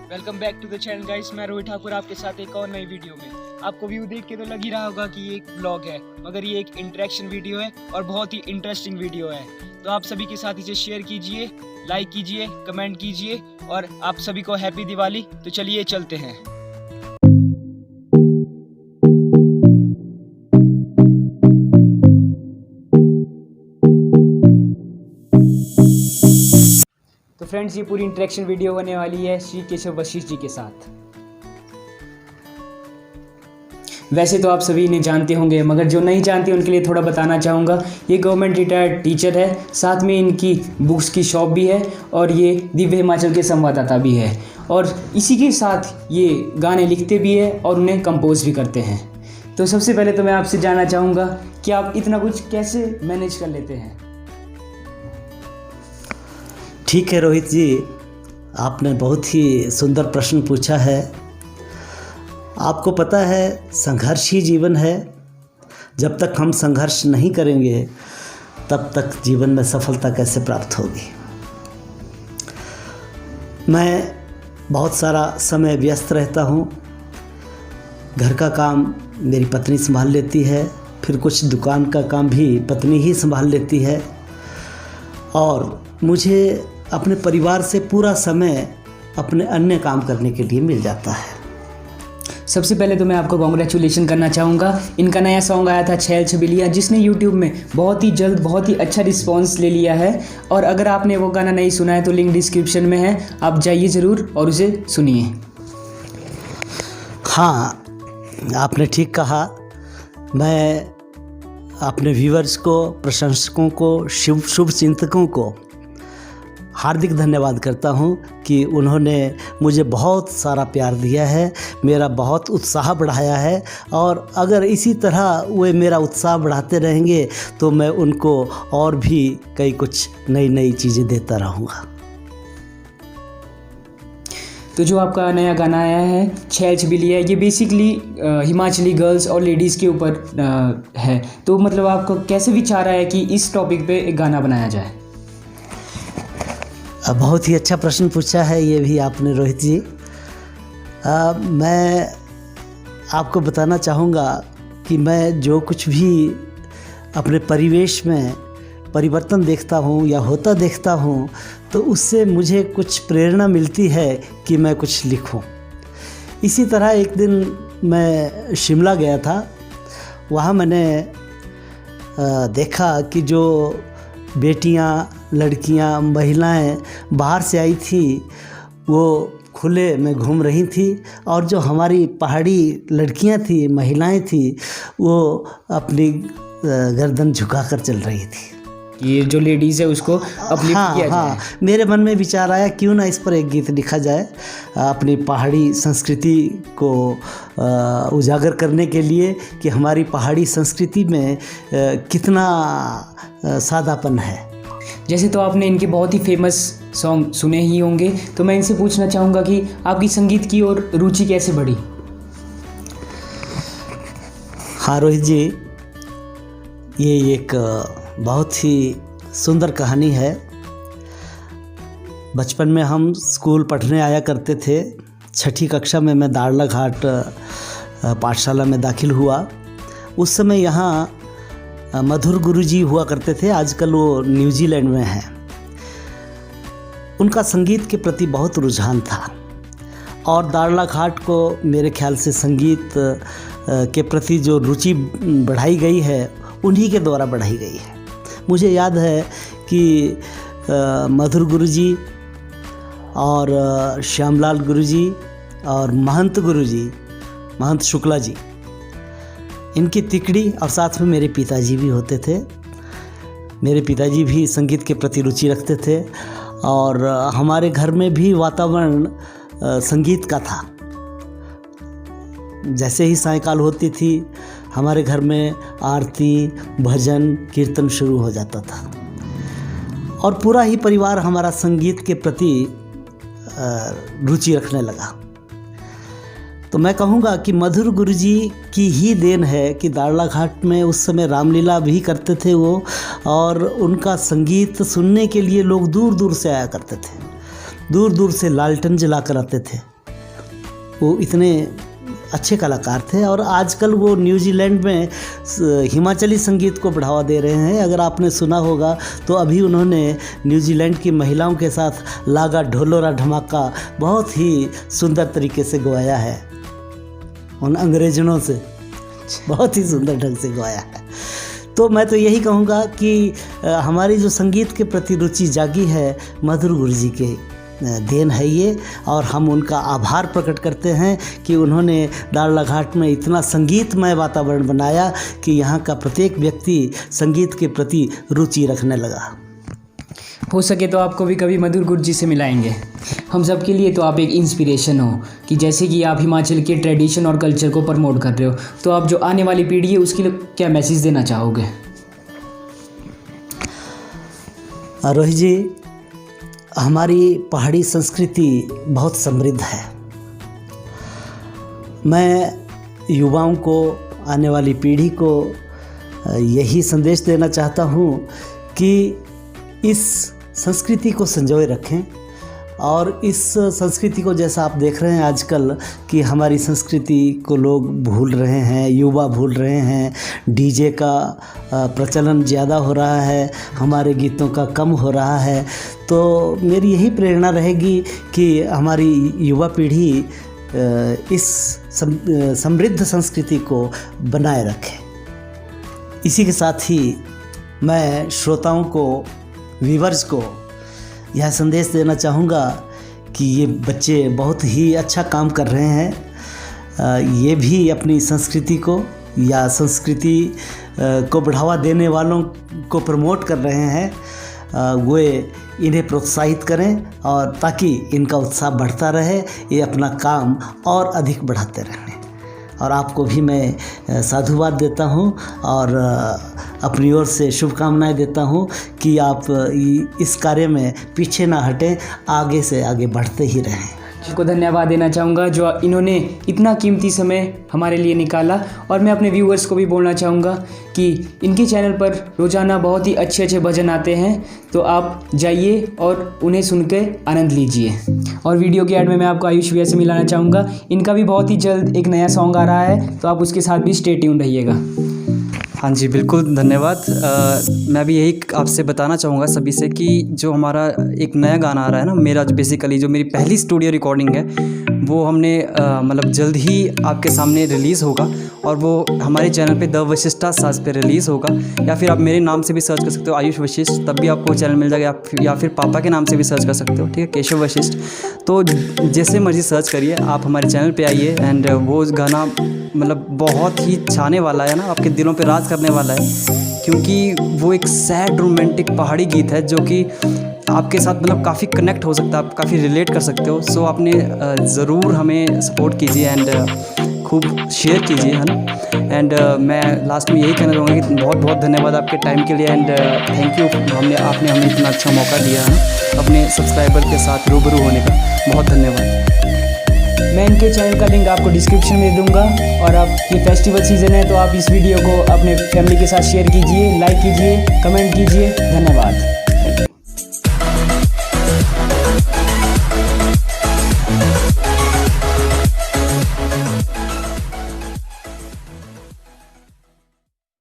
Welcome back to the channel guys. मैं रोहित ठाकुर आपके साथ एक और नई वीडियो में। आपको व्यू देख के तो लग ही रहा होगा कि ये एक ब्लॉग है, मगर ये एक इंटरेक्शन वीडियो है और बहुत ही इंटरेस्टिंग वीडियो है। तो आप सभी के साथ इसे शेयर कीजिए, लाइक कीजिए, कमेंट कीजिए और आप सभी को हैप्पी दिवाली। तो चलिए चलते हैं। तो फ्रेंड्स, ये पूरी इंटरेक्शन वीडियो होने वाली है श्री केशव वशिष्ठ जी के साथ। वैसे तो आप सभी इन्हें जानते होंगे, मगर जो नहीं जानते उनके लिए थोड़ा बताना चाहूँगा। ये गवर्नमेंट रिटायर्ड टीचर है, साथ में इनकी बुक्स की शॉप भी है और ये दिव्य हिमाचल के संवाददाता भी है। और इसी के साथ ये गाने लिखते भी है और उन्हें कंपोज भी करते हैं। तो सबसे पहले तो मैं आपसे जानना चाहूँगा कि आप इतना कुछ कैसे मैनेज कर लेते हैं। ठीक है रोहित जी, आपने बहुत ही सुंदर प्रश्न पूछा है। आपको पता है, संघर्ष ही जीवन है। जब तक हम संघर्ष नहीं करेंगे तब तक जीवन में सफलता कैसे प्राप्त होगी। मैं बहुत सारा समय व्यस्त रहता हूँ। घर का काम मेरी पत्नी संभाल लेती है, फिर कुछ दुकान का काम भी पत्नी ही संभाल लेती है और मुझे अपने परिवार से पूरा समय अपने अन्य काम करने के लिए मिल जाता है। सबसे पहले तो मैं आपको कॉन्ग्रेचुलेशन करना चाहूँगा। इनका नया सॉन्ग आया था छैल छबीलिया, जिसने यूट्यूब में बहुत ही जल्द बहुत ही अच्छा रिस्पांस ले लिया है। और अगर आपने वो गाना नहीं सुना है तो लिंक डिस्क्रिप्शन में है, आप जाइए ज़रूर और उसे सुनिए। हाँ, आपने ठीक कहा। मैं अपने व्यूअर्स को, प्रशंसकों को, शुभ चिंतकों को हार्दिक धन्यवाद करता हूं कि उन्होंने मुझे बहुत सारा प्यार दिया है, मेरा बहुत उत्साह बढ़ाया है। और अगर इसी तरह वे मेरा उत्साह बढ़ाते रहेंगे तो मैं उनको और भी कई कुछ नई नई चीज़ें देता रहूँगा। तो जो आपका नया गाना आया है छैल छबीलिया, ये बेसिकली हिमाचली गर्ल्स और लेडीज़ के ऊपर है। तो मतलब आपको कैसे विचार आया कि इस टॉपिक पे एक गाना बनाया जाए? बहुत ही अच्छा प्रश्न पूछा है ये भी आपने रोहित जी। मैं आपको बताना चाहूँगा कि मैं जो कुछ भी अपने परिवेश में परिवर्तन देखता हूँ या होता देखता हूँ तो उससे मुझे कुछ प्रेरणा मिलती है कि मैं कुछ लिखूँ। इसी तरह एक दिन मैं शिमला गया था। वहाँ मैंने देखा कि जो बेटियाँ, लड़कियाँ, महिलाएं बाहर से आई थी वो खुले में घूम रही थी और जो हमारी पहाड़ी लड़कियां थी, महिलाएं थी, वो अपनी गर्दन झुकाकर चल रही थी। ये जो लेडीज़ है उसको अपलिफ्ट किया जाए। मेरे मन में विचार आया क्यों ना इस पर एक गीत लिखा जाए, अपनी पहाड़ी संस्कृति को उजागर करने के लिए कि हमारी पहाड़ी संस्कृति में कितना सादापन है। जैसे तो आपने इनके बहुत ही फेमस सॉन्ग सुने ही होंगे, तो मैं इनसे पूछना चाहूँगा कि आपकी संगीत की ओर रुचि कैसे बढ़ी? हाँ रोहित जी, ये एक बहुत ही सुंदर कहानी है। बचपन में हम स्कूल पढ़ने आया करते थे। 6ठी कक्षा में मैं दाड़लाघाट पाठशाला में दाखिल हुआ। उस समय यहाँ मधुर गुरुजी हुआ करते थे, आजकल वो न्यूजीलैंड में हैं। उनका संगीत के प्रति बहुत रुझान था और दाड़लाघाट को मेरे ख्याल से संगीत के प्रति जो रुचि बढ़ाई गई है उन्हीं के द्वारा बढ़ाई गई है। मुझे याद है कि मधुर गुरुजी और श्यामलाल गुरुजी और महंत शुक्ला जी, इनकी तिकड़ी और साथ में मेरे पिताजी भी होते थे। मेरे पिताजी भी संगीत के प्रति रुचि रखते थे और हमारे घर में भी वातावरण संगीत का था। जैसे ही सायंकाल होती थी हमारे घर में आरती, भजन, कीर्तन शुरू हो जाता था और पूरा ही परिवार हमारा संगीत के प्रति रुचि रखने लगा। तो मैं कहूँगा कि मधुर गुरुजी की ही देन है कि दाड़लाघाट में उस समय रामलीला भी करते थे वो, और उनका संगीत सुनने के लिए लोग दूर दूर से आया करते थे। दूर दूर से लालटेन जला कर आते थे वो इतने अच्छे कलाकार थे और आजकल वो न्यूजीलैंड में हिमाचली संगीत को बढ़ावा दे रहे हैं। अगर आपने सुना होगा तो अभी उन्होंने न्यूजीलैंड की महिलाओं के साथ लागा ढोलोरा धमाका बहुत ही सुंदर तरीके से गवाया है, उन अंग्रेजनों से बहुत ही सुंदर ढंग से गवाया है। तो मैं तो यही कहूँगा कि हमारी जो संगीत के प्रति रुचि जागी है, मधुर गुरु जी के देन है ये, और हम उनका आभार प्रकट करते हैं कि उन्होंने दाड़लाघाट में इतना संगीतमय वातावरण बनाया कि यहाँ का प्रत्येक व्यक्ति संगीत के प्रति रुचि रखने लगा। हो सके तो आपको भी कभी मधुर गुरु जी से मिलाएंगे। हम सब के लिए तो आप एक इंस्पिरेशन हो कि जैसे कि आप हिमाचल के ट्रेडिशन और कल्चर को प्रमोट कर रहे हो, तो आप जो आने वाली पीढ़ी है उसके लिए क्या मैसेज देना चाहोगे? रोहित जी, हमारी पहाड़ी संस्कृति बहुत समृद्ध है। मैं युवाओं को, आने वाली पीढ़ी को यही संदेश देना चाहता हूँ कि इस संस्कृति को संजोए रखें, और इस संस्कृति को, जैसा आप देख रहे हैं आजकल कि हमारी संस्कृति को लोग भूल रहे हैं, युवा भूल रहे हैं, डीजे का प्रचलन ज़्यादा हो रहा है, हमारे गीतों का कम हो रहा है। तो मेरी यही प्रेरणा रहेगी कि हमारी युवा पीढ़ी इस समृद्ध संस्कृति को बनाए रखे। इसी के साथ ही मैं श्रोताओं को, व्यूअर्स को यह संदेश देना चाहूँगा कि ये बच्चे बहुत ही अच्छा काम कर रहे हैं। ये भी अपनी संस्कृति को या संस्कृति को बढ़ावा देने वालों को प्रमोट कर रहे हैं। वे इन्हें प्रोत्साहित करें और ताकि इनका उत्साह बढ़ता रहे, ये अपना काम और अधिक बढ़ाते रहें। और आपको भी मैं साधुवाद देता हूँ और अपनी ओर से शुभकामनाएं देता हूँ कि आप इस कार्य में पीछे ना हटें, आगे से आगे बढ़ते ही रहें। को धन्यवाद देना चाहूँगा जो इन्होंने इतना कीमती समय हमारे लिए निकाला, और मैं अपने व्यूअर्स को भी बोलना चाहूँगा कि इनके चैनल पर रोज़ाना बहुत ही अच्छे अच्छे भजन आते हैं, तो आप जाइए और उन्हें सुन के आनंद लीजिए। और वीडियो के एंड में मैं आपको आयुष भैया से मिलाना चाहूँगा। इनका भी बहुत ही जल्द एक नया सॉन्ग आ रहा है, तो आप उसके साथ भी स्टे ट्यून रहिएगा। हाँ जी, बिल्कुल धन्यवाद। मैं भी यही आपसे बताना चाहूँगा सभी से कि जो हमारा एक नया गाना आ रहा है ना, मेरा बेसिकली जो मेरी पहली स्टूडियो रिकॉर्डिंग है, वो हमने मतलब जल्द ही आपके सामने रिलीज़ होगा, और वो हमारे चैनल पे द वशिष्ठा साज पे रिलीज़ होगा, या फिर आप मेरे नाम से भी सर्च कर सकते हो, आयुष वशिष्ठ, तब भी आपको चैनल मिल जाएगा, या फिर पापा के नाम से भी सर्च कर सकते हो, ठीक है, केशव वशिष्ठ। तो जैसे मर्जी सर्च करिए, आप हमारे चैनल पे आइए। एंड वो गाना मतलब बहुत ही छाने वाला है ना, आपके दिलों पे राज करने वाला है, क्योंकि वो एक सैड रोमांटिक पहाड़ी गीत है जो कि आपके साथ मतलब काफ़ी कनेक्ट हो सकता है, आप काफ़ी रिलेट कर सकते हो। सो आपने ज़रूर हमें सपोर्ट कीजिए एंड खूब शेयर कीजिए, है ना। एंड मैं लास्ट में यही कहना चाहूँगा कि बहुत बहुत धन्यवाद आपके टाइम के लिए, एंड थैंक यू, आपने हमें इतना अच्छा मौका दिया है अपने सब्सक्राइबर के साथ रूबरू होने का। बहुत धन्यवाद। मैं इनके चैनल का लिंक आपको डिस्क्रिप्शन में दूंगा, और अब ये फेस्टिवल सीज़न है तो आप इस वीडियो को अपने फैमिली के साथ शेयर कीजिए, लाइक कीजिए, कमेंट कीजिए। धन्यवाद।